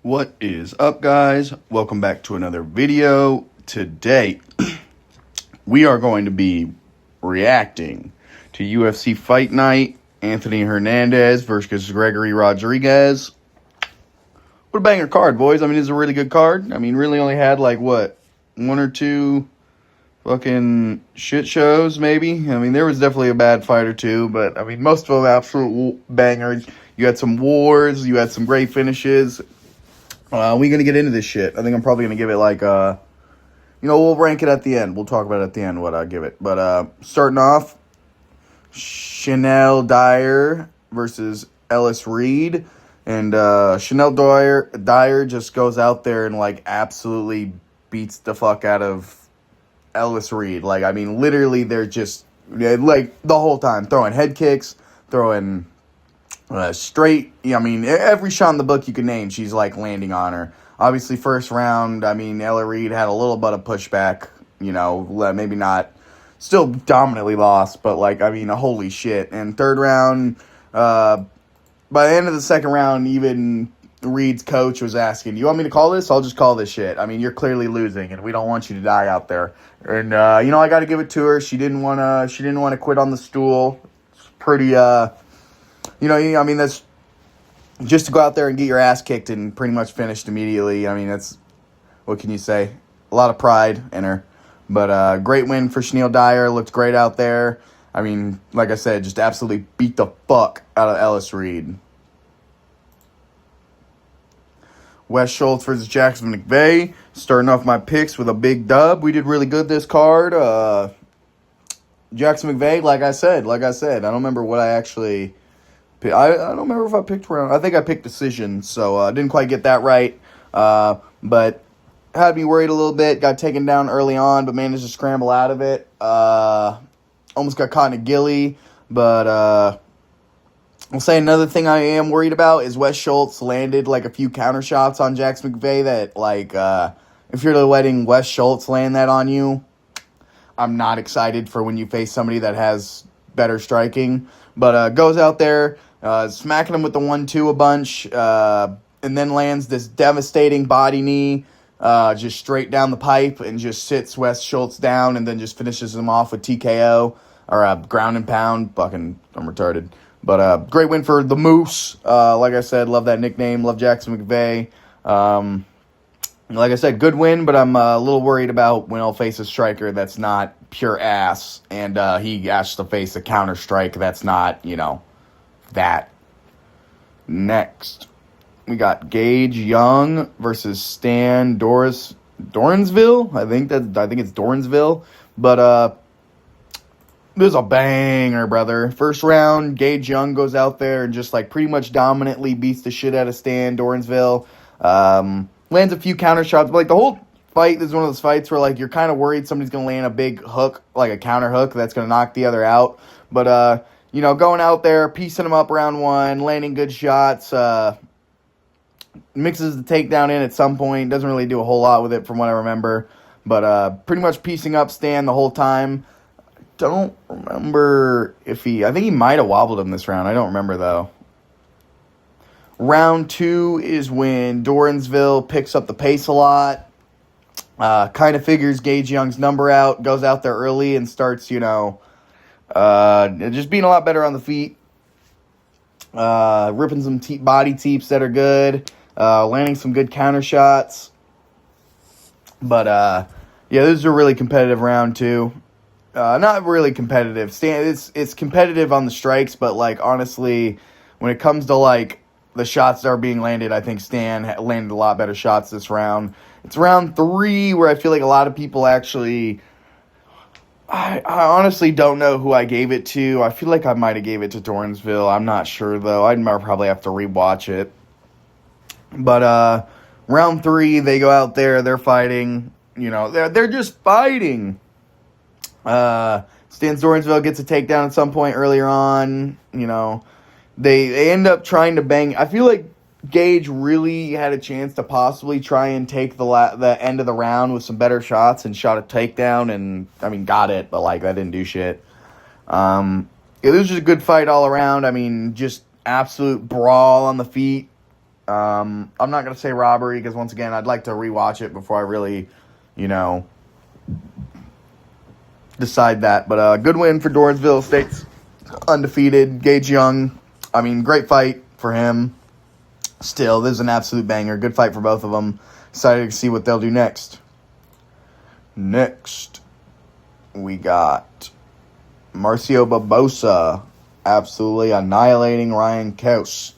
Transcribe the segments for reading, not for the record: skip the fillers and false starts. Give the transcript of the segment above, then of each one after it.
What is up, guys? Welcome back to another video. Today, we are going to be reacting to UFC Fight Night, Anthony Hernandez versus Gregory Rodriguez. What a banger card, boys. I mean, it's a really good card. I mean, really only had, one or two fucking shit shows, maybe. I mean, there was definitely a bad fight or two, but, I mean, most of them absolute bangers. You had some wars. You had some great finishes. We're going to get into this shit. I think I'm probably going to give it we'll rank it at the end. We'll talk about it at the end, what I give it. But starting off, Chanel Dyer versus Ellis Reed. And Chanel Dyer just goes out there and, absolutely beats the fuck out of Ellis Reed. Literally, they're just, the whole time, throwing head kicks, throwing straight, every shot in the book you can name, she's, landing on her. Obviously, first round, Ella Reed had a little bit of pushback, maybe not, still dominantly lost, but, holy shit. And third round, by the end of the second round, even Reed's coach was asking, you want me to call this? I'll just call this shit. You're clearly losing, and we don't want you to die out there. And, I got to give it to her. She didn't want to quit on the stool. It's pretty, that's just to go out there and get your ass kicked and pretty much finished immediately. That's, what can you say? A lot of pride in her. But great win for Chanel Dyer. Looked great out there. Like I said, just absolutely beat the fuck out of Ellis Reed. Wes Schultz versus Jackson McVeigh. Starting off my picks with a big dub. We did really good this card. Jackson McVeigh, like I said, I don't remember what I actually picked. I don't remember if I picked round. I think I picked decision, so I didn't quite get that right. But had me worried a little bit. Got taken down early on, but managed to scramble out of it. Almost got caught in a gilly, but I'll say another thing I am worried about is Wes Schultz landed a few counter shots on Jackson McVeigh that if you're letting Wes Schultz land that on you, I'm not excited for when you face somebody that has better striking. But goes out there, smacking him with the 1-2 a bunch, and then lands this devastating body knee just straight down the pipe and just sits Wes Schultz down and then just finishes him off with TKO or ground and pound. Fucking, I'm retarded. But great win for the Moose. Like I said, love that nickname. Love Jackson McVeigh. Like I said, good win, but I'm a little worried about when I'll face a striker that's not pure ass, and he has to face a counter strike that's not, that. Next, we got Gage Young versus Stan Dornsville. I think it's Dornsville, but it was a banger, brother. First round, Gage Young goes out there and just pretty much dominantly beats the shit out of Stan Dornsville. Lands a few counter shots, but the whole fight is one of those fights where you're kind of worried somebody's gonna land a big hook, a counter hook that's gonna knock the other out. But going out there, piecing him up round one, landing good shots, mixes the takedown in at some point. Doesn't really do a whole lot with it from what I remember, but pretty much piecing up Stan the whole time. Don't remember I think he might have wobbled him this round. I don't remember, though. Round two is when Dornsville picks up the pace a lot. Kind of figures Gage Young's number out. Goes out there early and starts, just being a lot better on the feet. Ripping some body teeps that are good. Landing some good counter shots. But, this is a really competitive round, too. Not really competitive. It's competitive on the strikes, but honestly, when it comes to the shots that are being landed, I think Stan landed a lot better shots this round. It's round 3 where I feel a lot of people actually. I honestly don't know who I gave it to. I feel I might have gave it to Dornsville. I'm not sure though. I'd probably have to rewatch it. But round 3, they go out there. They're fighting. They're just fighting. Stan Dornsville gets a takedown at some point earlier on. They end up trying to bang. I feel Gage really had a chance to possibly try and take the end of the round with some better shots and shot a takedown and, got it, but, that didn't do shit. It was just a good fight all around. Just absolute brawl on the feet. I'm not going to say robbery because, once again, I'd like to rewatch it before I really, decide that. But good win for Dornsville State's undefeated. Gage Young, great fight for him. Still, this is an absolute banger. Good fight for both of them. Excited to see what they'll do next. Next, we got Marcio Barbosa absolutely annihilating Ryan Kaus.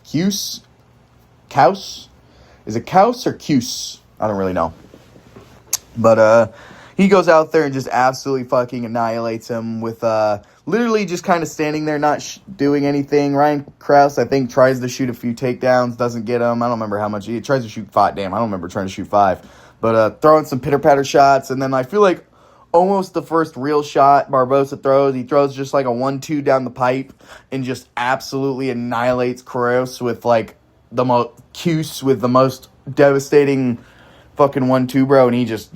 Kaus? Is it Kaus or Cuse? I don't really know. But he goes out there and just absolutely fucking annihilates him with literally just kind of standing there, not doing anything. Ryan Krause, I think, tries to shoot a few takedowns, doesn't get them. I don't remember how much. He tries to shoot 5. Damn, I don't remember trying to shoot 5. But throwing some pitter-patter shots. And then I feel like almost the first real shot Barbosa throws, he throws just like a 1-2 down the pipe and just absolutely annihilates Krause with like the most devastating fucking 1-2, bro. And he just,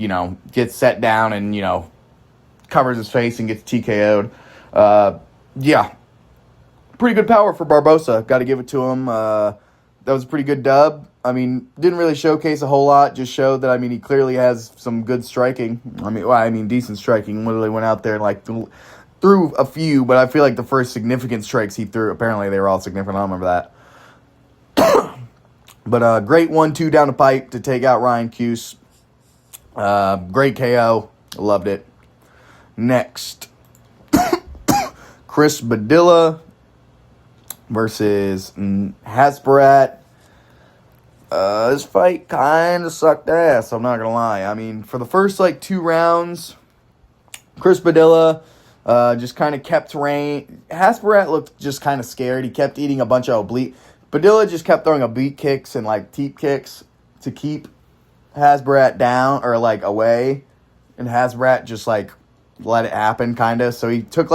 gets set down and, covers his face and gets TKO'd. Yeah. Pretty good power for Barbosa. Got to give it to him. That was a pretty good dub. Didn't really showcase a whole lot. Just showed that, he clearly has some good striking. Decent striking. Literally went out there and, threw a few, but I feel like the first significant strikes he threw, apparently they were all significant. I don't remember that. But great 1-2 down the pipe to take out Ryan Cuse. Great KO. Loved it. Next, Chris Badilla versus Hasbarat. This fight kind of sucked ass, I'm not going to lie. For the first, 2 rounds, Chris Badilla just kind of kept reign. Hasbarat looked just kind of scared. He kept eating a bunch of oblique. Badilla just kept throwing oblique kicks and, teep kicks to keep Hasbarat down or, away. And Hasbarat just, let it happen, kind of. So he took,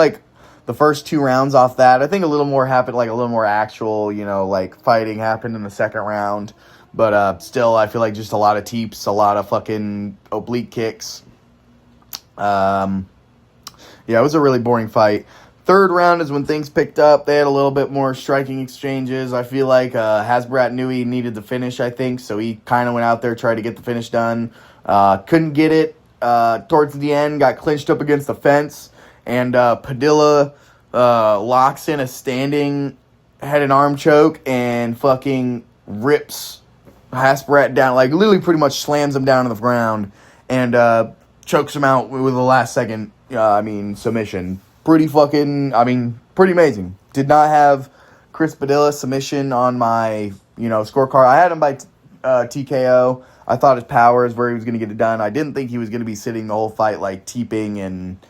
the first 2 rounds off that. I think a little more happened, a little more actual, fighting happened in the second round. But still, I feel like just a lot of teeps, a lot of fucking oblique kicks. Yeah, it was a really boring fight. Third round is when things picked up. They had a little bit more striking exchanges. I feel like Hasbarat knew he needed the finish, I think. So he kind of went out there, tried to get the finish done. Couldn't get it. Towards the end, got clinched up against the fence. And Padilla locks in a standing head and arm choke and fucking rips Hasbarat down. Literally pretty much slams him down to the ground and chokes him out with a last second, submission. Pretty amazing. Did not have Chris Padilla submission on my, scorecard. I had him by TKO. I thought his power is where he was going to get it done. I didn't think he was going to be sitting the whole fight, teeping and,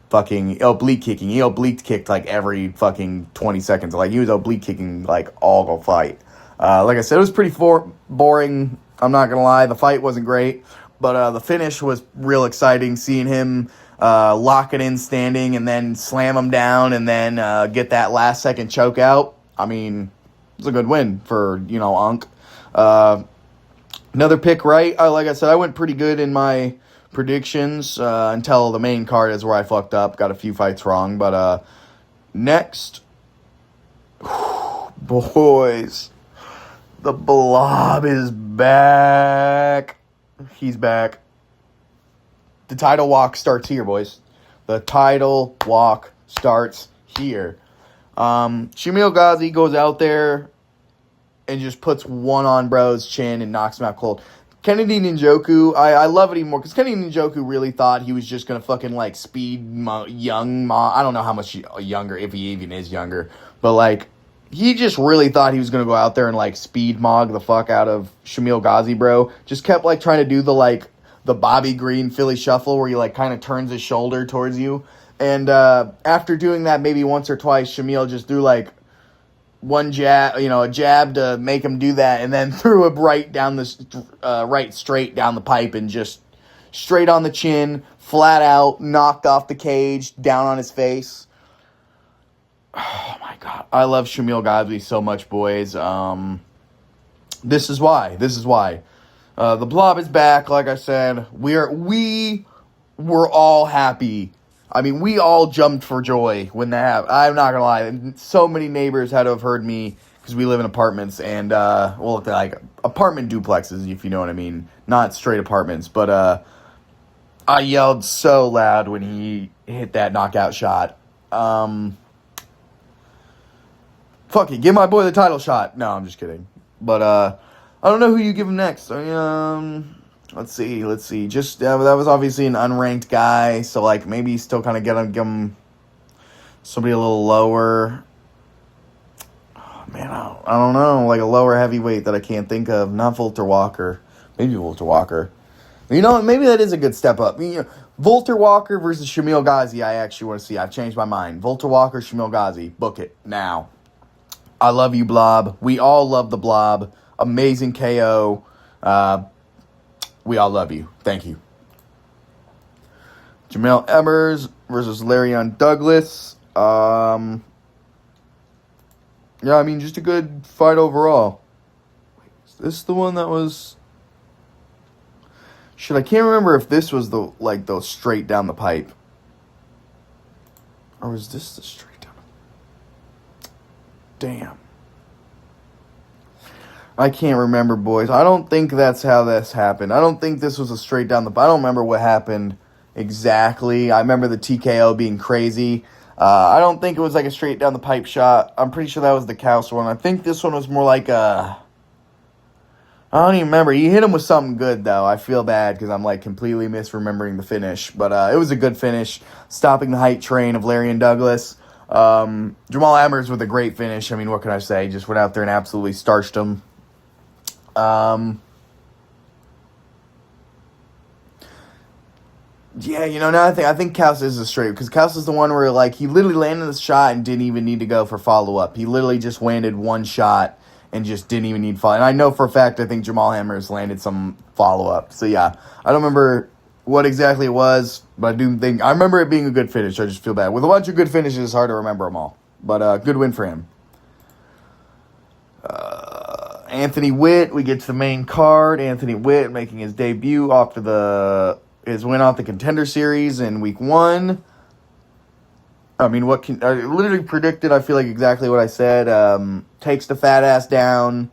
fucking oblique kicking. He oblique kicked, every fucking 20 seconds. He was oblique kicking, all the fight. Like I said, it was pretty boring. I'm not going to lie. The fight wasn't great. But the finish was real exciting, seeing him lock it in standing and then slam him down and then get that last second choke out. It was a good win for, Unk. Another pick right. Like I said, I went pretty good in my predictions until the main card is where I fucked up. Got a few fights wrong. But next, boys, the Blob is back. He's back. The title walk starts here, boys. The title walk starts here. Shamil Ghazi goes out there and just puts one on bro's chin and knocks him out cold. Kennedy Njoku, I love it even more because Kennedy Njoku really thought he was just going to fucking speed young Ma. I don't know how much younger, if he even is younger. But he just really thought he was going to go out there and speed mog the fuck out of Shamil Ghazi, bro. Just kept trying to do the Bobby Green Philly shuffle where he kind of turns his shoulder towards you. And after doing that maybe once or twice, Shamil just threw one jab, a jab to make him do that, and then threw it right down straight down the pipe and just straight on the chin, flat out, knocked off the cage, down on his face. Oh my God. I love Shamil Ghazi so much, boys. This is why. The Blob is back, like I said. We were all happy. We all jumped for joy when that happened. I'm not going to lie. So many neighbors had to have heard me because we live in apartments and, well, like apartment duplexes, if you know what I mean. Not straight apartments, but I yelled so loud when he hit that knockout shot. Fuck it, give my boy the title shot. No, I'm just kidding. But I don't know who you give him next. Let's see. Just that was obviously an unranked guy, so like maybe still kind of give him somebody a little lower. Oh, man, I don't know, like a lower heavyweight that I can't think of. Not Volter Walker. Maybe Volter Walker. You know, maybe that is a good step up. Volter Walker versus Shamil Ghazi, I actually want to see. I've changed my mind. Volter Walker, Shamil Ghazi. Book it now. I love you, Blob. We all love the Blob. Amazing KO. We all love you. Thank you. Jamel Emmers versus Larion Douglas. Yeah, I mean, just a good fight overall. Is this the one that was... Shit, I can't remember if this was the straight down the pipe. Or was this the straight down? Damn. I can't remember, boys. I don't think that's how this happened. I don't think this was a straight down the pipe. I don't remember what happened exactly. I remember the TKO being crazy. I don't think it was like a straight down the pipe shot. I'm pretty sure that was the Kaus one. I think this one was more like a... I don't even remember. He hit him with something good, though. I feel bad because I'm, like, completely misremembering the finish. But it was a good finish. Stopping the height train of Larion Douglas. Jamal Emmers with a great finish. I mean, what can I say? Just went out there and absolutely starched him. Yeah, now I think Kaus is a straight. Because Kaus is the one where, like, he literally landed the shot and didn't even need to go for follow-up. He literally just landed one shot and just didn't even need follow. And I know for a fact I think Jamal Emmers landed some follow-up. So, yeah, I don't remember what exactly it was, but I remember it being a good finish. I just feel bad. With a bunch of good finishes, it's hard to remember them all. But good win for him. Anthony Witt, we get to the main card. Anthony Witt making his debut after his win off the Contender Series in week 1. I mean, I literally predicted, I feel like, exactly what I said. Takes the fat ass down.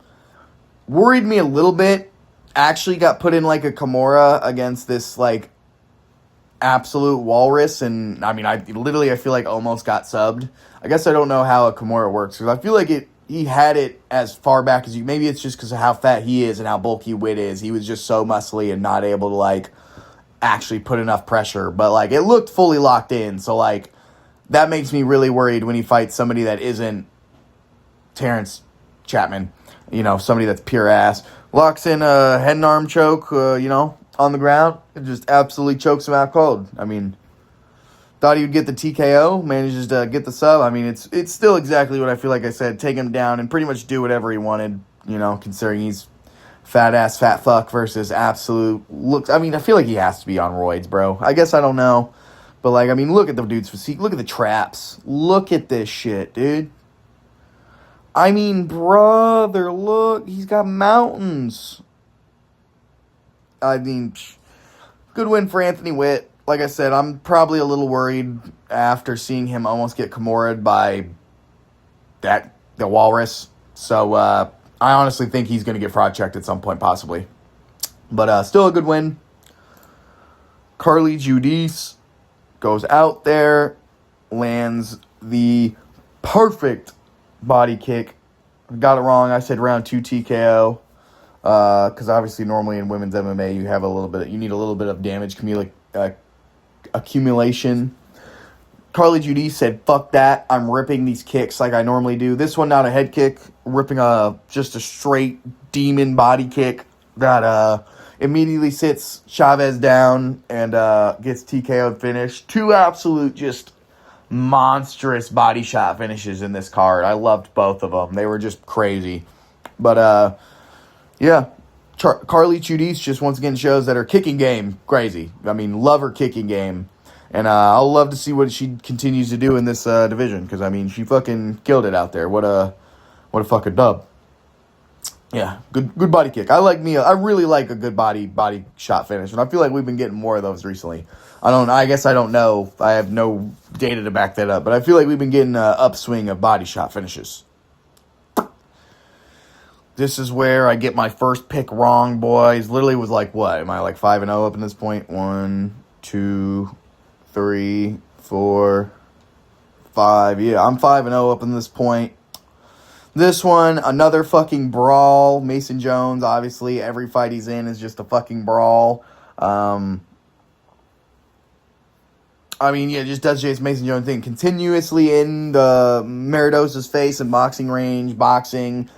Worried me a little bit. Actually got put in like a Kimura against this like absolute walrus. And I mean, I feel like almost got subbed. I guess I don't know how a Kimura works. Because I feel like he had it as far back as you. Maybe it's just because of how fat he is and how bulky Witt is. He was just so muscly and not able to like actually put enough pressure. But like it looked fully locked in. So like, that makes me really worried when he fights somebody that isn't Terrence Chapman. Somebody that's pure ass. Locks in a head and arm choke, on the ground. And just absolutely chokes him out cold. I mean, thought he would get the TKO. Manages to get the sub. I mean, it's still exactly what I feel like I said. Take him down and pretty much do whatever he wanted, considering he's fat ass, fat fuck versus absolute looks. I mean, I feel like he has to be on roids, bro. I guess I don't know. But, like, I mean, look at the dude's physique. Look at the traps. Look at this shit, dude. I mean, brother, look. He's got mountains. I mean, good win for Anthony Witt. Like I said, I'm probably a little worried after seeing him almost get Kimura'd by the walrus. So, I honestly think he's going to get fraud checked at some point, possibly. But, still a good win. Carly Giudice goes out there, lands the perfect body kick. Got it wrong. I said round 2 TKO. Because obviously normally in women's MMA you need a little bit of damage accumulation. Carly Giudice said, "Fuck that! I'm ripping these kicks like I normally do. This one not a head kick, ripping just a straight demon body kick that immediately sits Chavez down and gets TKO'd finish. 2 absolute just monstrous body shot finishes in this card. I loved both of them. They were just crazy. But, yeah, Carly Giudice just once again shows that her kicking game, crazy. I mean, love her kicking game. And I'll love to see what she continues to do in this division because, I mean, she fucking killed it out there. What a fucking dub. Yeah, good body kick. I really like a good body shot finish, and I feel like we've been getting more of those recently. I guess I don't know. I have no data to back that up, but I feel like we've been getting an upswing of body shot finishes. this is where I get my first pick wrong, boys. Literally was like, what? Am I like 5-0 up in this point? 1, 2, 3, 4, 5. Yeah, I'm 5-0 up in this point. This one, another fucking brawl. Mason Jones, obviously, every fight he's in is just a fucking brawl. I mean, yeah, just does Jason Mason Jones thing. Continuously in the Meridosa's face in boxing range, boxing.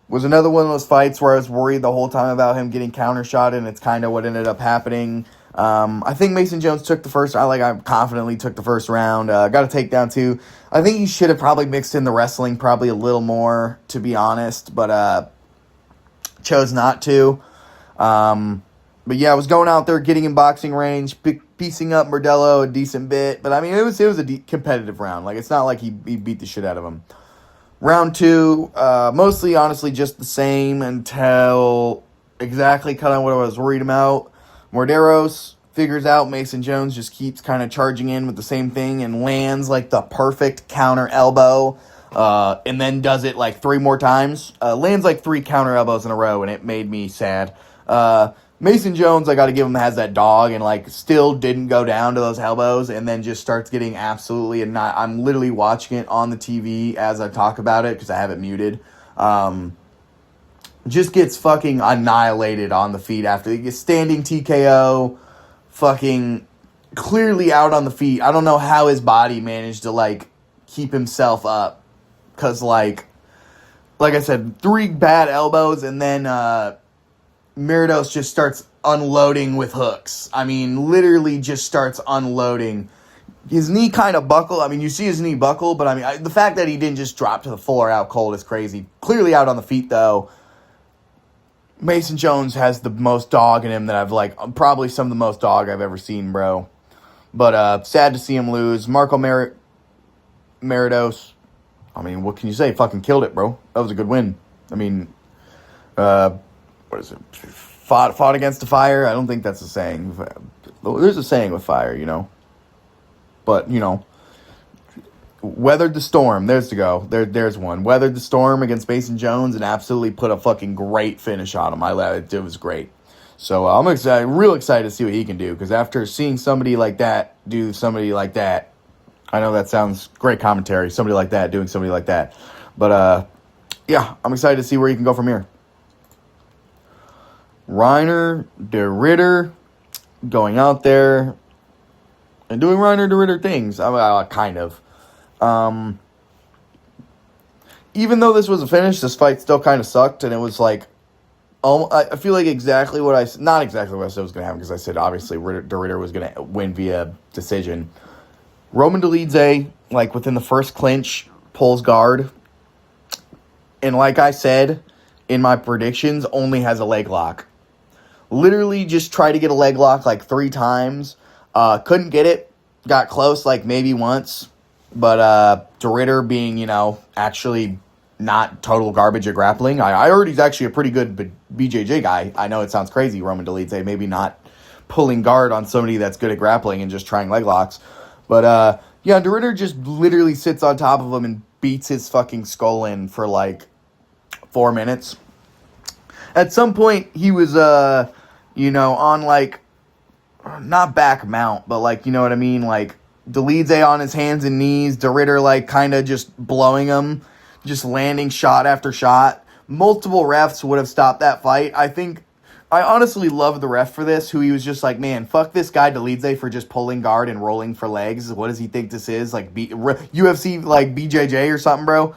Was another one of those fights where I was worried the whole time about him getting countershot, and it's kind of what ended up happening. I think Mason Jones took the first. I confidently took the first round. Got a takedown too. I think he should have probably mixed in the wrestling probably a little more, to be honest, but chose not to. But yeah, I was going out there, getting in boxing range, piecing up Modelo a decent bit. But I mean, it was a competitive round. Like, it's not like he beat the shit out of him. Round 2, mostly, honestly, just the same until exactly kind of what I was worried about. Morderos figures out Mason Jones just keeps kind of charging in with the same thing and lands like the perfect counter elbow, and then does it like 3 more times. Lands like 3 counter elbows in a row, and it made me sad. Mason Jones, I got to give him, has that dog, and like still didn't go down to those elbows, and then just starts getting absolutely, and not. I'm literally watching it on the TV as I talk about it because I have it muted. Just gets fucking annihilated on the feet after he gets standing TKO, fucking clearly out on the feet. I don't know how his body managed to like keep himself up, because like I said, 3 bad elbows, and then Meridos just starts unloading with hooks. I mean, literally just starts unloading. His knee kind of buckled. I mean, you see his knee buckle, but I mean, the fact that he didn't just drop to the floor out cold is crazy. Clearly out on the feet, though. Mason Jones has the most dog in him that I've, like, probably some of the most dog I've ever seen, bro. But sad to see him lose. Marco Meridos, I mean, what can you say? Fucking killed it, bro. That was a good win. I mean, what is it? Fought against the fire? I don't think that's a saying. There's a saying with fire, you know. But, you know, weathered the storm. There's to go. There's one. Weathered the storm against Mason Jones and absolutely put a fucking great finish on him. It was great. So I'm excited, real excited to see what he can do, because after seeing somebody like that do somebody like that, I know that sounds great commentary, somebody like that doing somebody like that. But, yeah, I'm excited to see where he can go from here. Reiner de Ritter going out there and doing Reiner de Ritter things. Kind of. Even though this was a finish, this fight still kind of sucked, and it was like, I feel like exactly what not exactly what I said was going to happen, because I said obviously de Ritter was going to win via decision. Roman Dolidze, like within the first clinch, pulls guard, and like I said in my predictions, only has a leg lock. Literally just tried to get a leg lock like 3 times. Couldn't get it. Got close like maybe once. But de Ritter being, you know, actually not total garbage at grappling. I heard he's actually a pretty good BJJ guy. I know it sounds crazy, Roman Dolidze, maybe not pulling guard on somebody that's good at grappling and just trying leg locks. But, yeah, de Ritter just literally sits on top of him and beats his fucking skull in for like 4 minutes. At some point, he was, you know, on, like, not back mount, but, like, you know what I mean? Like, Dolidze on his hands and knees, de Ritter, like, kind of just blowing him, just landing shot after shot. Multiple refs would have stopped that fight. I honestly love the ref for this, who he was just like, man, fuck this guy Dolidze for just pulling guard and rolling for legs. What does he think this is? Like, UFC, like, BJJ or something, bro?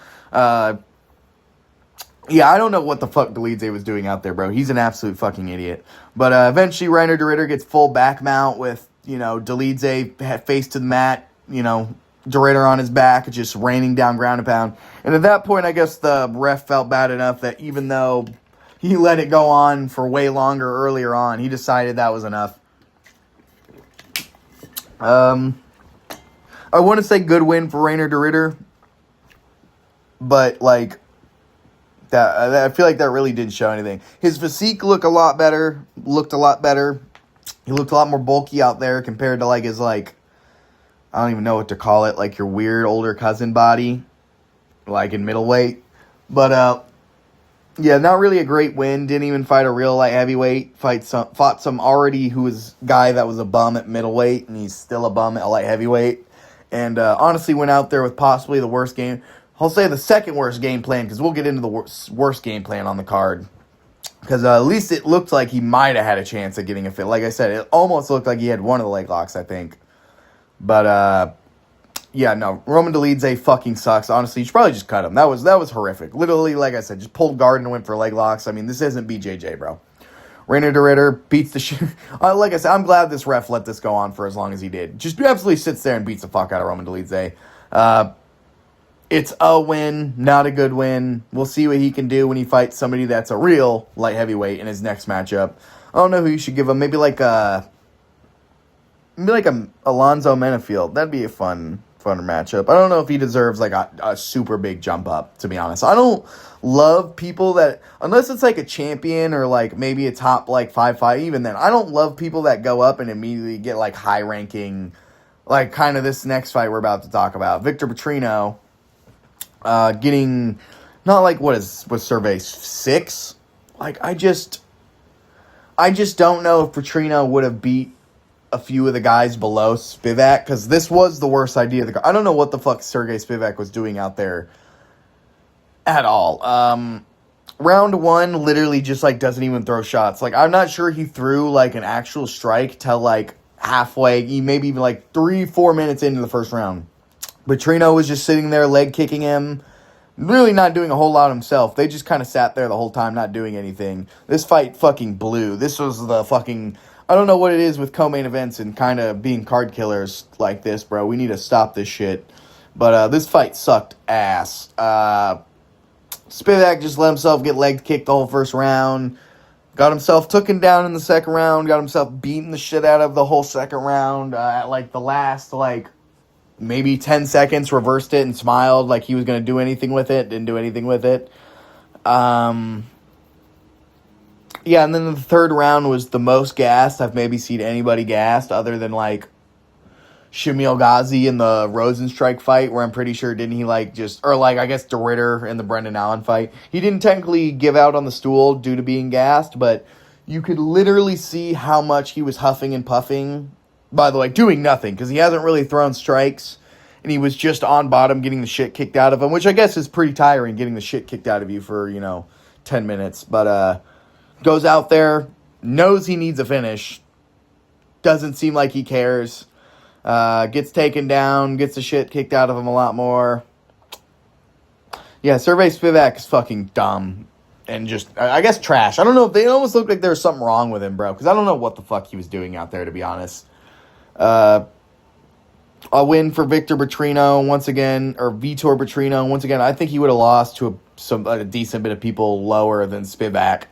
Yeah, I don't know what the fuck Dolidze was doing out there, bro. He's an absolute fucking idiot. But eventually, Reiner de Ritter gets full back mount with, you know, Dolidze face to the mat, you know, de Ritter on his back, just raining down ground and pound. And at that point, I guess the ref felt bad enough that even though he let it go on for way longer earlier on, he decided that was enough. I want to say good win for Reiner de Ritter, but, like, that I feel like that really didn't show anything. His physique looked a lot better. He looked a lot more bulky out there compared to, like, his, like, I don't even know what to call it, like, your weird older cousin body, like, in middleweight. But, Yeah, not really a great win. Didn't even fight a real light heavyweight. Fought some already who was guy that was a bum at middleweight, and he's still a bum at light heavyweight. And honestly, went out there with possibly the worst game. I'll say the second worst game plan, because we'll get into the worst game plan on the card. Because at least it looked like he might have had a chance at getting a fit. Like I said, it almost looked like he had one of the leg locks, I think. But yeah, no, Roman Dolidze fucking sucks. Honestly, you should probably just cut him. That was horrific. Literally, like I said, just pulled guard and went for leg locks. I mean, this isn't BJJ, bro. Rainer de Ritter beats the shit. Like I said, I'm glad this ref let this go on for as long as he did. Just absolutely sits there and beats the fuck out of Roman Dolidze. It's a win, not a good win. We'll see what he can do when he fights somebody that's a real light heavyweight in his next matchup. I don't know who you should give him. Maybe like a Alonzo Menafield. That'd be a funner matchup. I don't know if he deserves like a super big jump up, to be honest. I don't love people that, unless it's like a champion or like maybe a top like 5-5, even then, I don't love people that go up and immediately get like high ranking, like kind of this next fight we're about to talk about. Victor Petrino getting, not like was survey 6? Like I just don't know if Petrino would have beat a few of the guys below Spivak, because this was the worst idea. I don't know what the fuck Sergey Spivak was doing out there at all. Round 1 literally just like doesn't even throw shots. Like I'm not sure he threw like an actual strike till like halfway, maybe even like 3-4 minutes into the first round. Petrino was just sitting there, leg kicking him, really not doing a whole lot himself. They just kind of sat there the whole time, not doing anything. This fight fucking blew. This was the fucking, I don't know what it is with co-main events and kind of being card killers like this, bro. We need to stop this shit. But this fight sucked ass. Spivak just let himself get leg kicked the whole first round. Got himself taken down in the second round. Got himself beaten the shit out of the whole second round. At like the last like maybe 10 seconds, reversed it and smiled like he was going to do anything with it. Didn't do anything with it. Yeah, and then the third round was the most gassed I've maybe seen anybody gassed other than, like, Shamil Ghazi in the Rosenstrike fight, where I'm pretty sure didn't he, like, just... Or, like, I guess De Ritter in the Brendan Allen fight. He didn't technically give out on the stool due to being gassed, but you could literally see how much he was huffing and puffing. By the way, doing nothing, because he hasn't really thrown strikes, and he was just on bottom getting the shit kicked out of him, which I guess is pretty tiring, getting the shit kicked out of you for, 10 minutes. But, goes out there, knows he needs a finish, doesn't seem like he cares, gets taken down, gets the shit kicked out of him a lot more. Yeah, Sergey Spivak is fucking dumb and just, I guess, trash. I don't know if they almost looked like there was something wrong with him, bro, because I don't know what the fuck he was doing out there, to be honest. A win for Victor Petrino once again, or Vitor Petrino once again. I think he would have lost to a decent bit of people lower than Spivak,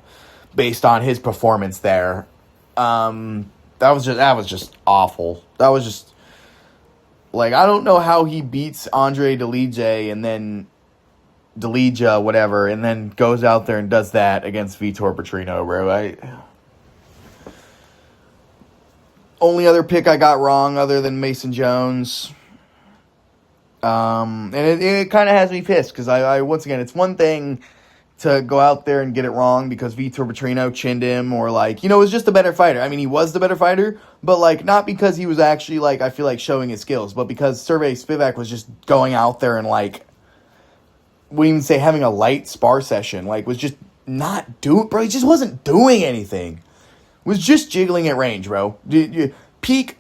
based on his performance there. That was just awful. That was just, like, I don't know how he beats Andre Dolidze and then Dolidze, whatever, and then goes out there and does that against Vitor Petrino, bro. Only other pick I got wrong other than Mason Jones. And it kind of has me pissed, because I once again, it's one thing to go out there and get it wrong because Vitor Petrino chinned him, or like, was just a better fighter. I mean, he was the better fighter, but like, not because he was actually like, I feel like showing his skills, but because Sergey Spivak was just going out there and like, wouldn't even say having a light spar session, like was just not doing, bro, he just wasn't doing anything. Was just jiggling at range, bro. Peak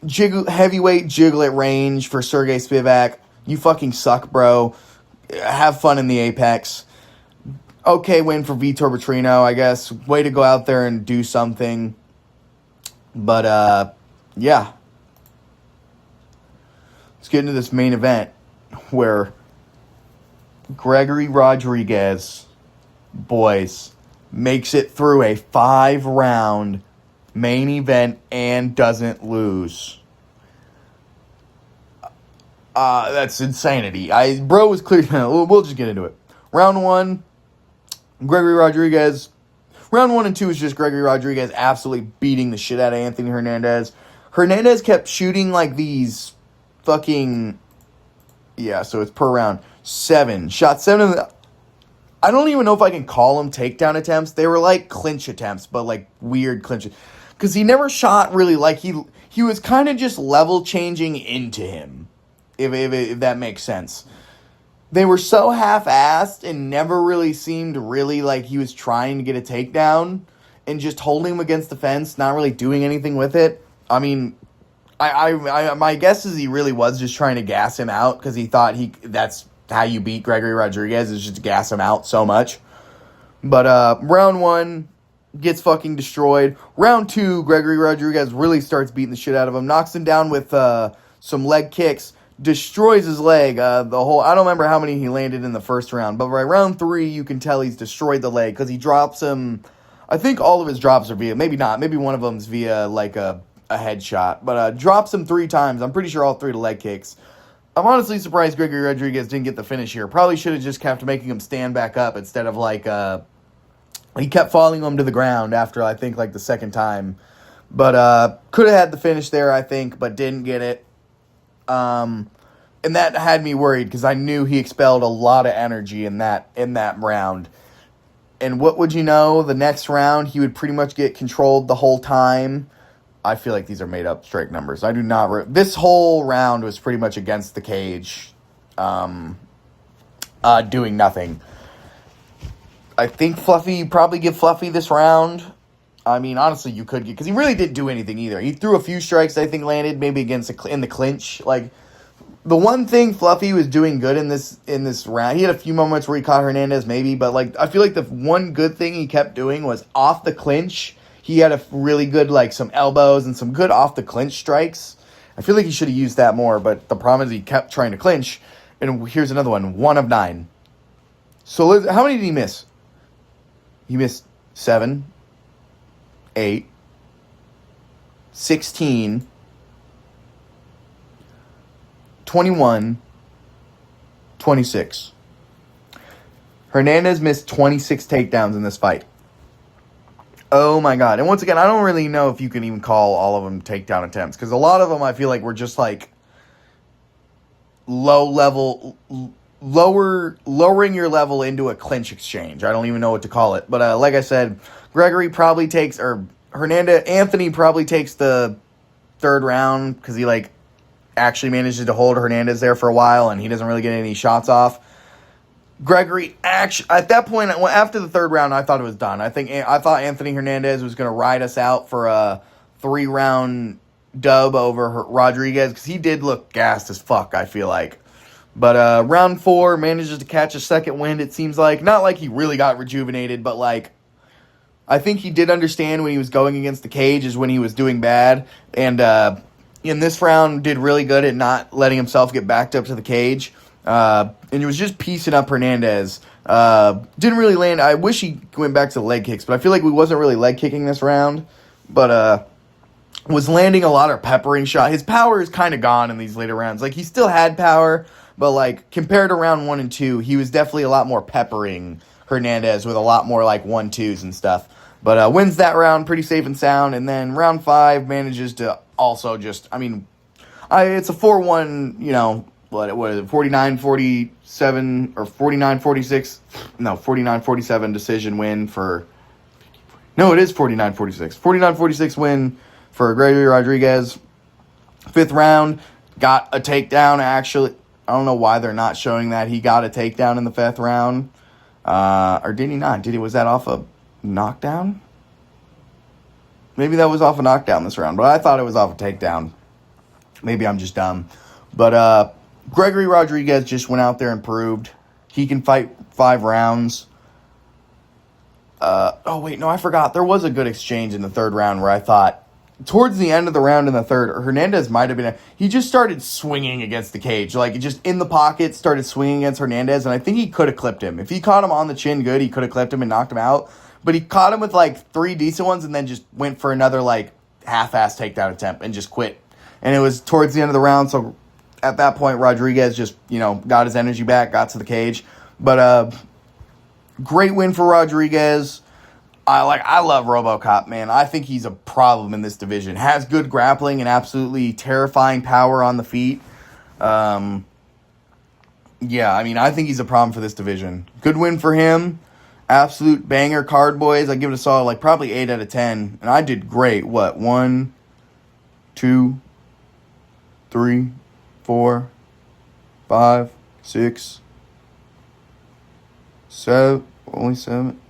heavyweight jiggle at range for Sergey Spivak. You fucking suck, bro. Have fun in the Apex. Okay, win for Vitor Petrino, I guess. Way to go out there and do something. But, yeah. Let's get into this main event where Gregory Rodriguez, boys, makes it through a 5-round main event and doesn't lose. That's insanity. Bro was clear. We'll just get into it. Round 1. Gregory Rodriguez. Round 1 and 2 is just Gregory Rodriguez absolutely beating the shit out of Anthony Hernandez. Hernandez kept shooting like these fucking... Yeah, so it's per round. 7. Shot 7 of the... I don't even know if I can call them takedown attempts. They were like clinch attempts, but like weird clinch. Because he never shot really like he was kind of just level changing into him, if that makes sense. They were so half-assed and never really seemed really like he was trying to get a takedown and just holding him against the fence, not really doing anything with it. I mean, my guess is he really was just trying to gas him out because he thought that's how you beat Gregory Rodriguez, is just to gas him out so much. But round 1 gets fucking destroyed. Round 2, Gregory Rodriguez really starts beating the shit out of him, knocks him down with some leg kicks, destroys his leg. I don't remember how many he landed in the first round, but by round 3, you can tell he's destroyed the leg because he drops him. I think all of his drops are via, maybe not, maybe one of them's via like a headshot, but drops him 3 times. I'm pretty sure all 3 to leg kicks. I'm honestly surprised Gregory Rodriguez didn't get the finish here. Probably should have just kept making him stand back up instead of like he kept falling him to the ground after I think like the second time. But could have had the finish there, I think, but didn't get it. And that had me worried because I knew he expelled a lot of energy in that round. And what would you know? The next round, he would pretty much get controlled the whole time. I feel like these are made up strike numbers. I do not. This whole round was pretty much against the cage, doing nothing. I think Fluffy, probably give Fluffy this round. I mean, honestly, you could get, because he really didn't do anything either. He threw a few strikes, I think, landed maybe in the clinch. Like, the one thing Fluffy was doing good in this round, he had a few moments where he caught Hernandez maybe, but like I feel like the one good thing he kept doing was off the clinch. He had a really good, like, some elbows and some good off the clinch strikes. I feel like he should have used that more, but the problem is he kept trying to clinch. And here's another one, 1 of 9. So how many did he miss? He missed 7, 8, 16, 21, 26. Hernandez missed 26 takedowns in this fight. Oh my god. And once again, I don't really know if you can even call all of them takedown attempts, because a lot of them I feel like were just like lowering your level into a clinch exchange. I don't even know what to call it. But like I said, Anthony probably takes the third round because he like actually manages to hold Hernandez there for a while and he doesn't really get any shots off. Gregory, actually, at that point, after the third round, I thought it was done. I thought Anthony Hernandez was going to ride us out for a 3-round dub over Rodriguez, because he did look gassed as fuck, I feel like. But round 4, manages to catch a second wind, it seems like. Not like he really got rejuvenated, but like, I think he did understand when he was going against the cage is when he was doing bad. And in this round, did really good at not letting himself get backed up to the cage. And it was just piecing up Hernandez. Didn't really land. I wish he went back to the leg kicks, but I feel like we wasn't really leg kicking this round. But was landing a lot of peppering shot. His power is kind of gone in these later rounds. Like, he still had power, but like compared to round 1 and 2, he was definitely a lot more peppering Hernandez with a lot more like 1-2s and stuff. But wins that round pretty safe and sound. And then round 5 manages to also just, I mean, it's a 4-1, you know, what is it, 49-47 or 49-46? No, 49-47 decision win for... No, it is 49-46. 49-46 win for Gregory Rodriguez. 5th round, got a takedown, actually. I don't know why they're not showing that he got a takedown in the 5th round. Or did he not? Was that off a knockdown? Maybe that was off a knockdown this round, but I thought it was off a takedown. Maybe I'm just dumb. But Gregory Rodriguez just went out there and proved he can fight 5 rounds. Oh, wait, no, I forgot. There was a good exchange in the 3rd round where I thought, towards the end of the round in the 3rd, Hernandez might have been... he just started swinging against the cage. Like, just in the pocket, started swinging against Hernandez, and I think he could have clipped him. If he caught him on the chin good, he could have clipped him and knocked him out. But he caught him with, like, 3 decent ones and then just went for another, like, half-ass takedown attempt and just quit. And it was towards the end of the round, so at that point, Rodriguez just, you know, got his energy back, got to the cage. But great win for Rodriguez. I love RoboCop, man. I think he's a problem in this division. Has good grappling and absolutely terrifying power on the feet. Yeah, I mean, I think he's a problem for this division. Good win for him. Absolute banger card, boys. I give it a solid, like, probably 8 out of 10. And I did great. What? 1, 2, 3, 4, 5, 6, 7. Only 7.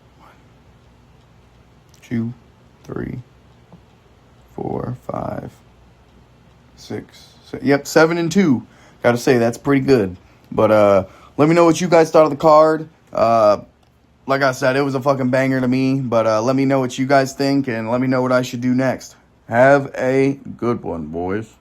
2, 3, 4, 5, 6. Yep, 7 and 2. Gotta say, that's pretty good. But let me know what you guys thought of the card. Like I said, it was a fucking banger to me. But let me know what you guys think, and let me know what I should do next. Have a good one, boys.